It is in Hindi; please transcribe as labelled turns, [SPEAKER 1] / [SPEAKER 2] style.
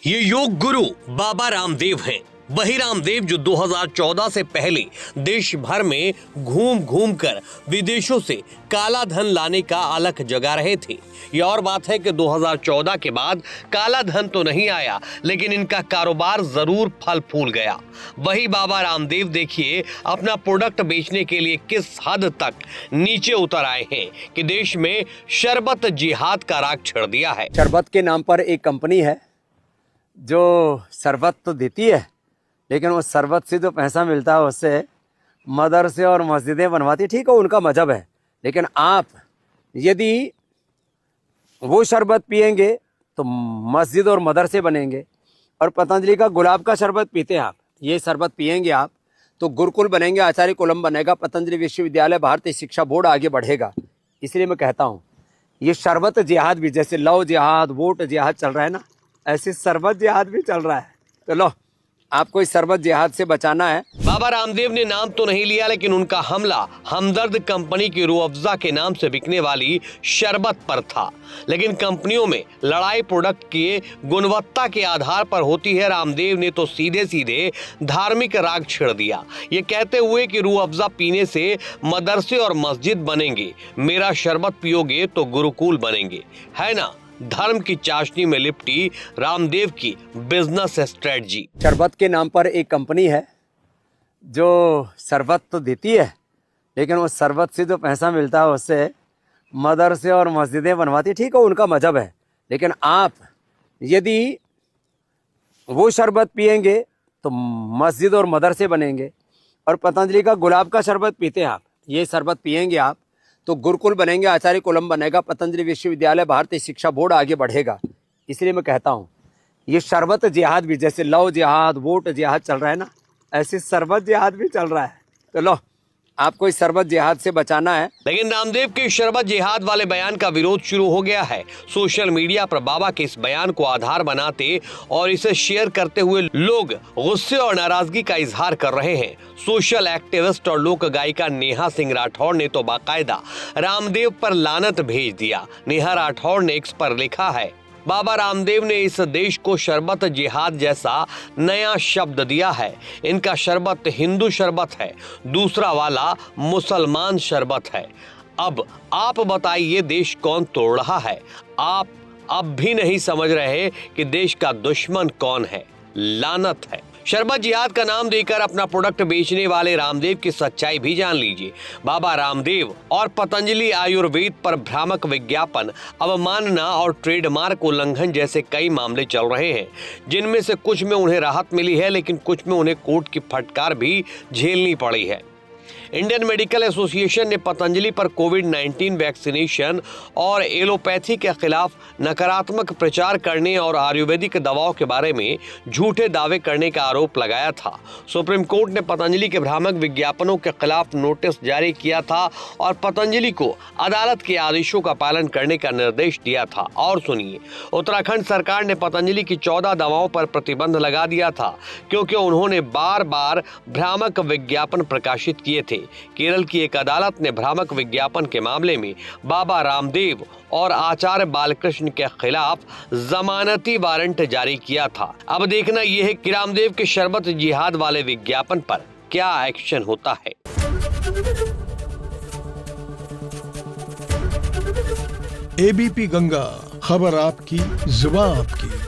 [SPEAKER 1] ये योग गुरु बाबा रामदेव हैं। वही रामदेव जो 2014 से पहले देश भर में घूम घूम कर विदेशों से काला धन लाने का अलख जगा रहे थे। ये और बात है कि 2014 के बाद काला धन तो नहीं आया, लेकिन इनका कारोबार जरूर फल फूल गया। वही बाबा रामदेव देखिए अपना प्रोडक्ट बेचने के लिए किस हद तक नीचे उतर आए हैं कि देश में शरबत जिहाद का राग छिड़ दिया है।
[SPEAKER 2] शरबत के नाम पर एक कंपनी है जो शरबत तो देती है, लेकिन वो शरबत से जो पैसा मिलता है उससे मदरसे और मस्जिदें बनवाती। ठीक है, उनका मजहब है, लेकिन आप यदि वो शरबत पिएंगे तो मस्जिद और मदरसे बनेंगे। और पतंजलि का गुलाब का शरबत पीते हैं आप, ये शरबत पिएंगे आप तो गुरुकुल बनेंगे, आचार्य कुलम बनेगा, पतंजलि विश्वविद्यालय, भारतीय शिक्षा बोर्ड आगे बढ़ेगा। इसलिए मैं कहता हूँ ये शरबत जिहाद भी, जैसे लव जिहाद, वोट जिहाद चल रहा है ना, ऐसे शरबत जिहाद भी चल रहा है। तो लो, आपको इस शरबत जिहाद से बचाना है।
[SPEAKER 1] बाबा रामदेव ने नाम तो नहीं लिया, लेकिन उनका हमला हमदर्द कंपनी की रूह अफ़ज़ा के नाम से बिकने वाली शरबत पर था। लेकिन कंपनियों में लड़ाई प्रोडक्ट की गुणवत्ता के आधार पर होती है। रामदेव ने तो सीधे सीधे धार्मिक राग छिड़ दिया, ये कहते हुए कि रूह अफ़ज़ा पीने से मदरसे और मस्जिद बनेंगे, मेरा शरबत पियोगे तो गुरुकुल बनेंगे। है ना धर्म की चाशनी में लिपटी रामदेव की बिजनेस स्ट्रेटजी।
[SPEAKER 2] शरबत के नाम पर एक कंपनी है जो शरबत तो देती है, लेकिन वो शरबत से जो पैसा मिलता है उससे मदरसे और मस्जिदें बनवाती। ठीक है, उनका मजहब है, लेकिन आप यदि वो शरबत पिएंगे तो मस्जिद और मदरसे बनेंगे। और पतंजलि का गुलाब का शरबत पीते हैं आप, ये शरबत पिएंगे आप तो गुरुकुल बनेंगे, आचार्य कुलम बनेगा, पतंजलि विश्वविद्यालय, भारतीय शिक्षा बोर्ड आगे बढ़ेगा। इसलिए मैं कहता हूँ ये शरबत जिहाद भी, जैसे लव जिहाद, वोट जिहाद चल रहा है ना, ऐसे शरबत जिहाद भी चल रहा है। तो लो, आपको इस शरबत जिहाद से बचाना है।
[SPEAKER 1] लेकिन रामदेव के शरबत जिहाद वाले बयान का विरोध शुरू हो गया है। सोशल मीडिया पर बाबा के इस बयान को आधार बनाते और इसे शेयर करते हुए लोग गुस्से और नाराजगी का इजहार कर रहे हैं। सोशल एक्टिविस्ट और लोक गायिका नेहा सिंह राठौर ने तो बाकायदा रामदेव पर लानत भेज दिया। नेहा राठौर ने एक्स पर लिखा है, बाबा रामदेव ने इस देश को शरबत जिहाद जैसा नया शब्द दिया है। इनका शरबत हिंदू शरबत है, दूसरा वाला मुसलमान शरबत है। अब आप बताइए देश कौन तोड़ रहा है? आप अब भी नहीं समझ रहे कि देश का दुश्मन कौन है? लानत है। शरबत जिहाद का नाम देकर अपना प्रोडक्ट बेचने वाले रामदेव की सच्चाई भी जान लीजिए। बाबा रामदेव और पतंजलि आयुर्वेद पर भ्रामक विज्ञापन, अवमानना और ट्रेडमार्क उल्लंघन जैसे कई मामले चल रहे हैं, जिनमें से कुछ में उन्हें राहत मिली है, लेकिन कुछ में उन्हें कोर्ट की फटकार भी झेलनी पड़ी है। इंडियन मेडिकल एसोसिएशन ने पतंजलि पर कोविड-19 वैक्सीनेशन और एलोपैथी के खिलाफ नकारात्मक प्रचार करने और आयुर्वेदिक दवाओं के बारे में झूठे दावे करने का आरोप लगाया था। सुप्रीम कोर्ट ने पतंजलि के भ्रामक विज्ञापनों के खिलाफ नोटिस जारी किया था और पतंजलि को अदालत के आदेशों का पालन करने का निर्देश दिया था। और सुनिए, उत्तराखंड सरकार ने पतंजलि की 14 दवाओं पर प्रतिबंध लगा दिया था, क्योंकि उन्होंने बार बार भ्रामक विज्ञापन प्रकाशित किए थे। केरल की एक अदालत ने भ्रामक विज्ञापन के मामले में बाबा रामदेव और आचार्य बालकृष्ण के खिलाफ जमानती वारंट जारी किया था। अब देखना यह है कि रामदेव के शरबत जिहाद वाले विज्ञापन पर क्या एक्शन होता है।
[SPEAKER 3] एबीपी गंगा, खबर आपकी, जुबान आपकी।